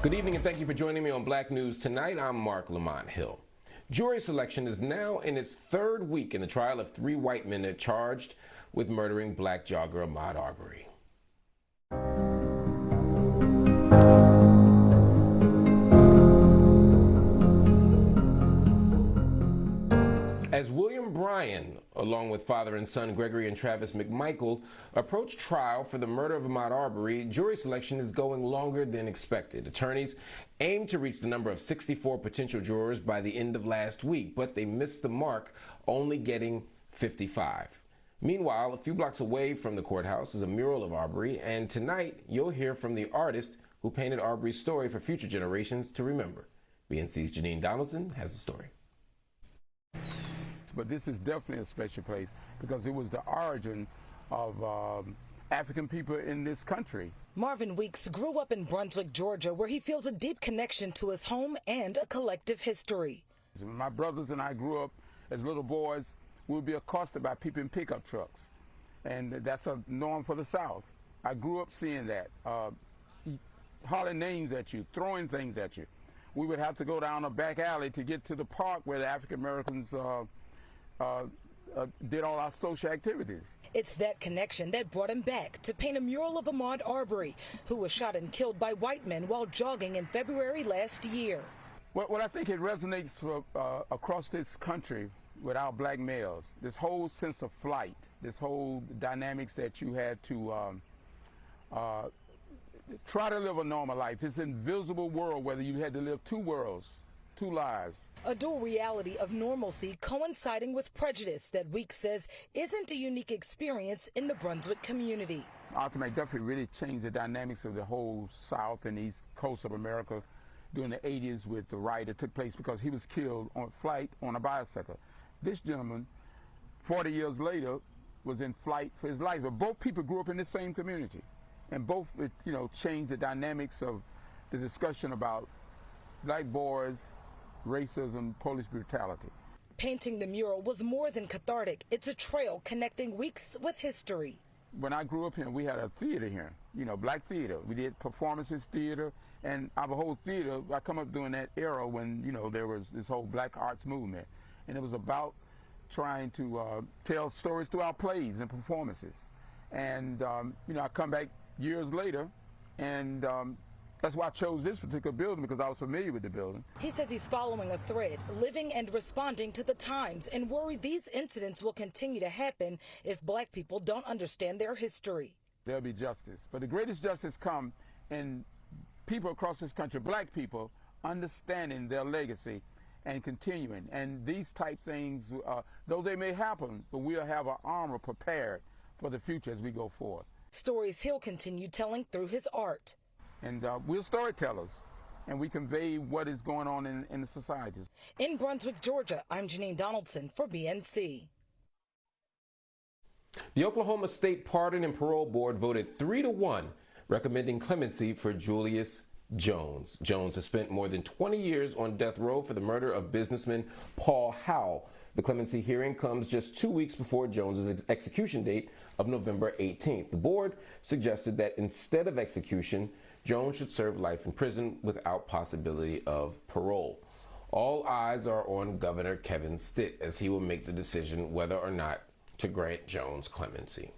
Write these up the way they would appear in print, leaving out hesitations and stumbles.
Good evening and thank you for joining me on Black News Tonight. I'm Marc Lamont Hill. Jury selection is now in its third week in the trial of 3 white men charged with murdering black jogger Ahmaud Arbery. As William Bryan, along with father and son Gregory and Travis McMichael, approach trial for the murder of Ahmaud Arbery, jury selection is going longer than expected. Attorneys aim to reach the number of 64 potential jurors by the end of last week, but they missed the mark, only getting 55. Meanwhile, a few blocks away from the courthouse is a mural of Arbory, and tonight you'll hear from the artist who painted Arbery's story for future generations to remember. BNC's Janine Donaldson has the story. But this is definitely a special place because it was the origin of African people in this country. Marvin Weeks grew up in Brunswick, Georgia, where he feels a deep connection to his home and a collective history. When my brothers and I grew up as little boys, we would be accosted by people in pickup trucks, and that's a norm for the South. I grew up seeing that, hollering names at you, throwing things at you. We would have to go down a back alley to get to the park where the African Americans did all our social activities. It's that connection that brought him back to paint a mural of Ahmaud Arbery, who was shot and killed by white men while jogging in February last year. What I think it resonates across this country with our black males, this whole sense of flight, this whole dynamics that you had to try to live a normal life, this invisible world, whether you had to live 2 worlds, 2 lives. A dual reality of normalcy coinciding with prejudice that Weeks says isn't a unique experience in the Brunswick community. Ultimately, definitely really changed the dynamics of the whole South and East Coast of America during the 80s with the riot that took place because he was killed on flight on a bicycle. This gentleman, 40 years later, was in flight for his life. But both people grew up in the same community, and both, changed the dynamics of the discussion about black boys, racism, police brutality. Painting the mural was more than cathartic. It's a trail connecting Weeks with history. When I grew up here, we had a theater here, black theater. We did performances theater, and our whole theater, I come up during that era when, there was this whole black arts movement. And it was about trying to tell stories through our plays and performances. And, I come back years later, and that's why I chose this particular building, because I was familiar with the building. He says he's following a thread, living and responding to the times, and worried these incidents will continue to happen if black people don't understand their history. There'll be justice. But the greatest justice comes in people across this country, black people, understanding their legacy and continuing. And these type things, though they may happen, but we'll have our armor prepared for the future as we go forward. Stories he'll continue telling through his art. And we're storytellers, and we convey what is going on in the societies. In Brunswick, Georgia, I'm Janine Donaldson for BNC. The Oklahoma State Pardon and Parole Board voted 3-1, recommending clemency for Julius Jones. Jones has spent more than 20 years on death row for the murder of businessman Paul Howell. The clemency hearing comes just 2 weeks before Jones's execution date of November 18th. The board suggested that instead of execution, Jones should serve life in prison without possibility of parole. All eyes are on Governor Kevin Stitt as he will make the decision whether or not to grant Jones clemency.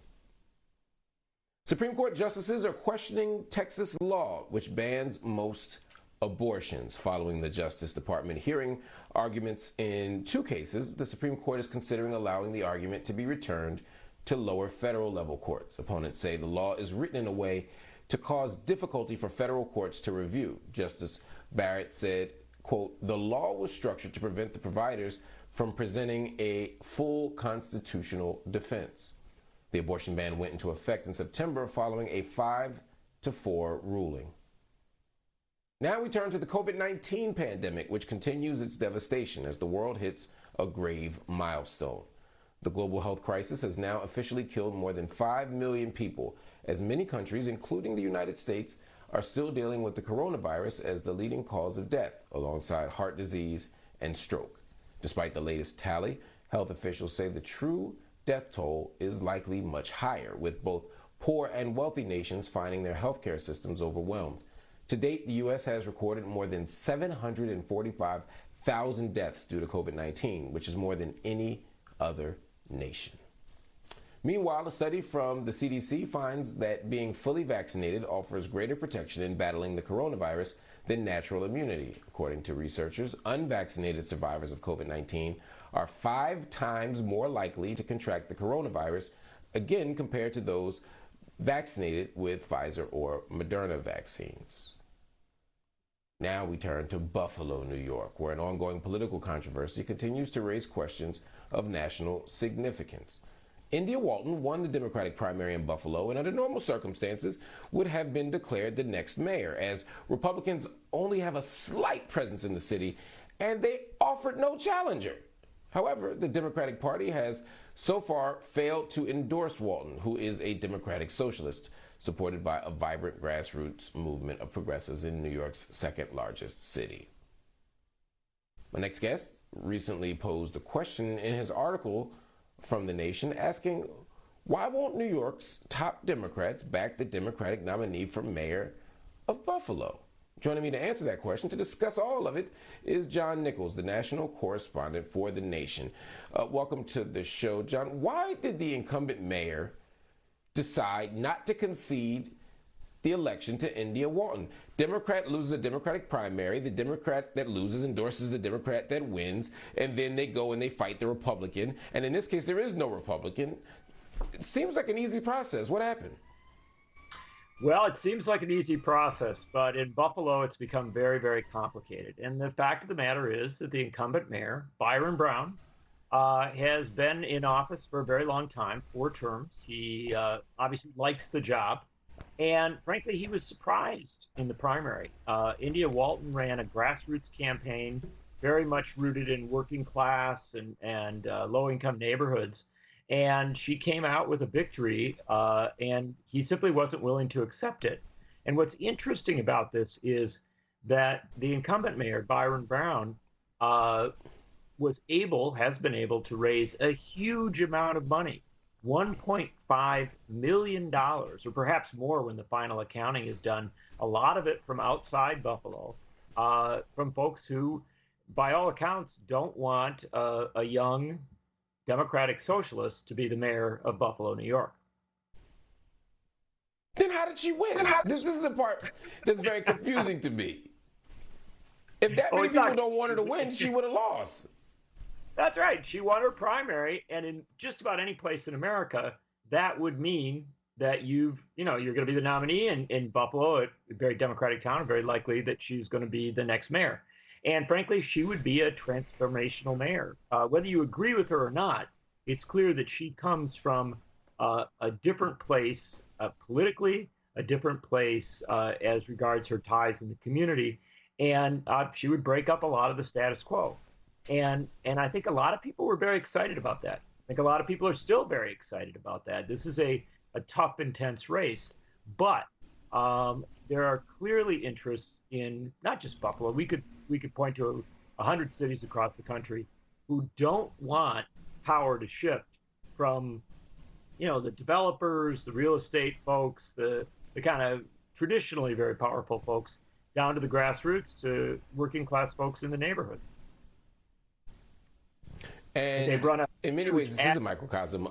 Supreme Court justices are questioning Texas law, which bans most abortions. Following the Justice Department hearing arguments in 2 cases, the Supreme Court is considering allowing the argument to be returned to lower federal level courts. Opponents say the law is written in a way to cause difficulty for federal courts to review. Justice Barrett said, quote, "The law was structured to prevent the providers from presenting a full constitutional defense." The abortion ban went into effect in September following a 5-4 ruling. Now we turn to the COVID-19 pandemic, which continues its devastation as the world hits a grave milestone. The global health crisis has now officially killed more than 5 million people, as many countries, including the United States, are still dealing with the coronavirus as the leading cause of death, alongside heart disease and stroke. Despite the latest tally, health officials say the true death toll is likely much higher, with both poor and wealthy nations finding their healthcare systems overwhelmed. To date, the U.S. has recorded more than 745,000 deaths due to COVID-19, which is more than any other nation. Meanwhile, a study from the CDC finds that being fully vaccinated offers greater protection in battling the coronavirus than natural immunity. According to researchers, unvaccinated survivors of COVID-19 are 5 times more likely to contract the coronavirus, again compared to those vaccinated with Pfizer or Moderna vaccines. Now we turn to Buffalo, New York, where an ongoing political controversy continues to raise questions of national significance. India Walton won the Democratic primary in Buffalo and under normal circumstances would have been declared the next mayor, as Republicans only have a slight presence in the city and they offered no challenger. However, the Democratic Party has so far failed to endorse Walton, who is a Democratic socialist supported by a vibrant grassroots movement of progressives in New York's second largest city. My next guest recently posed a question in his article from The Nation asking, why won't New York's top Democrats back the Democratic nominee for mayor of Buffalo? Joining me to answer that question, to discuss all of it, is John Nichols, the national correspondent for The Nation. Welcome to the show, John. Why did the incumbent mayor decide not to concede the election to India Walton? Democrat loses a Democratic primary, the Democrat that loses endorses the Democrat that wins, and then they go and they fight the Republican. And in this case, there is no Republican. It seems like an easy process. What happened? Well, it seems like an easy process, but in Buffalo, it's become very, very complicated. And the fact of the matter is that the incumbent mayor, Byron Brown, has been in office for a very long time, 4 terms. He obviously likes the job. And frankly, he was surprised in the primary. India Walton ran a grassroots campaign, very much rooted in working class and low-income neighborhoods. And she came out with a victory, and he simply wasn't willing to accept it. And what's interesting about this is that the incumbent mayor, Byron Brown, has been able to raise a huge amount of money, $1.5 million, or perhaps more when the final accounting is done, a lot of it from outside Buffalo, from folks who, by all accounts, don't want a young Democratic socialist to be the mayor of Buffalo, New York. Then how did she win? This is the part that's very confusing to me. If that many people don't want her to win, she would have lost. That's right. She won her primary, and in just about any place in America, that would mean that you're going to be the nominee in Buffalo, a very Democratic town, very likely that she's going to be the next mayor. And frankly, she would be a transformational mayor. Whether you agree with her or not, it's clear that she comes from a different place politically, a different place as regards her ties in the community, and she would break up a lot of the status quo. And I think a lot of people were very excited about that. I think a lot of people are still very excited about that. This is a tough, intense race, but there are clearly interests in not just Buffalo. We could point to 100 cities across the country who don't want power to shift from, the developers, the real estate folks, the kind of traditionally very powerful folks, down to the grassroots, to working class folks in the neighborhoods. And they've run in many ways, this is a microcosm.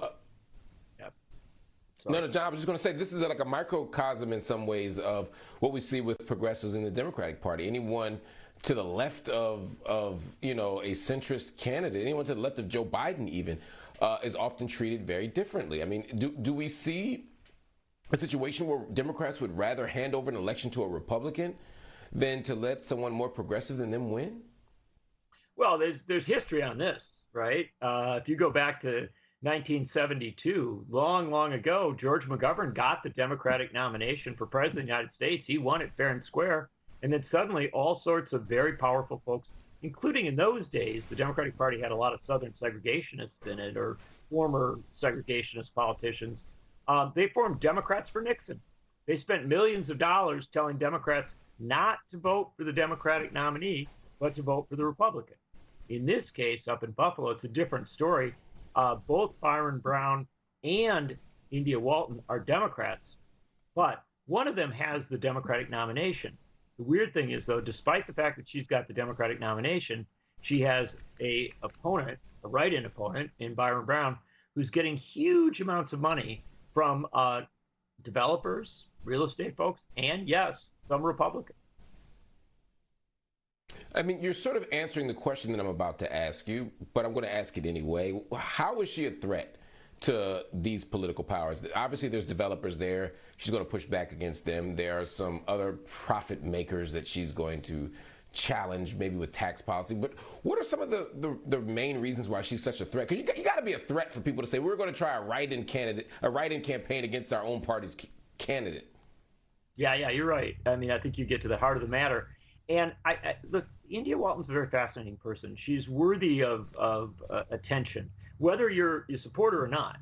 No, John, I was just going to say, this is like a microcosm in some ways of what we see with progressives in the Democratic Party. Anyone to the left of a centrist candidate, anyone to the left of Joe Biden even, is often treated very differently. I mean, do we see a situation where Democrats would rather hand over an election to a Republican than to let someone more progressive than them win? Well, there's history on this, right? If you go back to 1972, long ago, George McGovern got the Democratic nomination for president of the United States. He won it fair and square. And then suddenly all sorts of very powerful folks, including in those days, the Democratic Party had a lot of Southern segregationists in it, or former segregationist politicians. They formed Democrats for Nixon. They spent millions of dollars telling Democrats not to vote for the Democratic nominee, but to vote for the Republican. In this case, up in Buffalo, it's a different story. Both Byron Brown and India Walton are Democrats, but one of them has the Democratic nomination. The weird thing is, though, despite the fact that she's got the Democratic nomination, she has a opponent, a write-in opponent in Byron Brown, who's getting huge amounts of money from developers, real estate folks, and yes, some Republicans. I mean, you're sort of answering the question that I'm about to ask you, but I'm going to ask it anyway. How is she a threat to these political powers? Obviously, there's developers there. She's going to push back against them. There are some other profit makers that she's going to challenge, maybe with tax policy. But what are some of the main reasons why she's such a threat? Because you got to be a threat for people to say, we're going to try a write-in campaign against our own party's candidate. Yeah, you're right. I mean, I think you get to the heart of the matter. And I look, India Walton's a very fascinating person. She's worthy of attention, whether you're a supporter or not.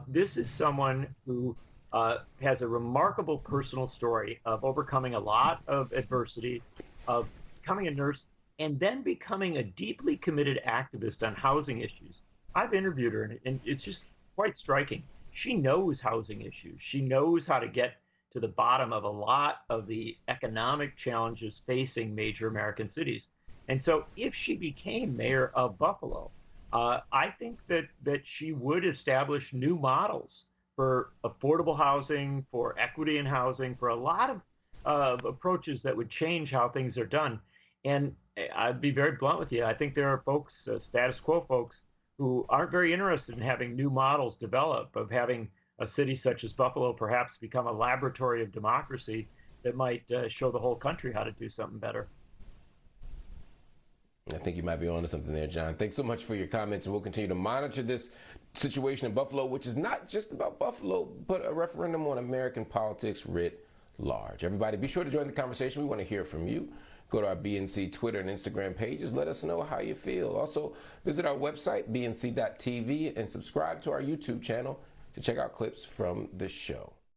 This is someone who has a remarkable personal story of overcoming a lot of adversity, of becoming a nurse, and then becoming a deeply committed activist on housing issues. I've interviewed her, and it's just quite striking. She knows housing issues. She knows how to get to the bottom of a lot of the economic challenges facing major American cities. And so if she became mayor of Buffalo, I think that she would establish new models for affordable housing, for equity in housing, for a lot of approaches that would change how things are done. And I'd be very blunt with you. I think there are folks, status quo folks, who aren't very interested in having new models develop, of having a city such as Buffalo perhaps become a laboratory of democracy that might show the whole country how to do something better. I think you might be onto something there, John. Thanks so much for your comments, and we'll continue to monitor this situation in Buffalo, which is not just about Buffalo, but a referendum on American politics writ large. Everybody, be sure to join the conversation. We want to hear from you. Go to our BNC Twitter and Instagram pages. Let us know how you feel. Also, visit our website, bnc.tv, and subscribe to our YouTube channel to check out clips from the show.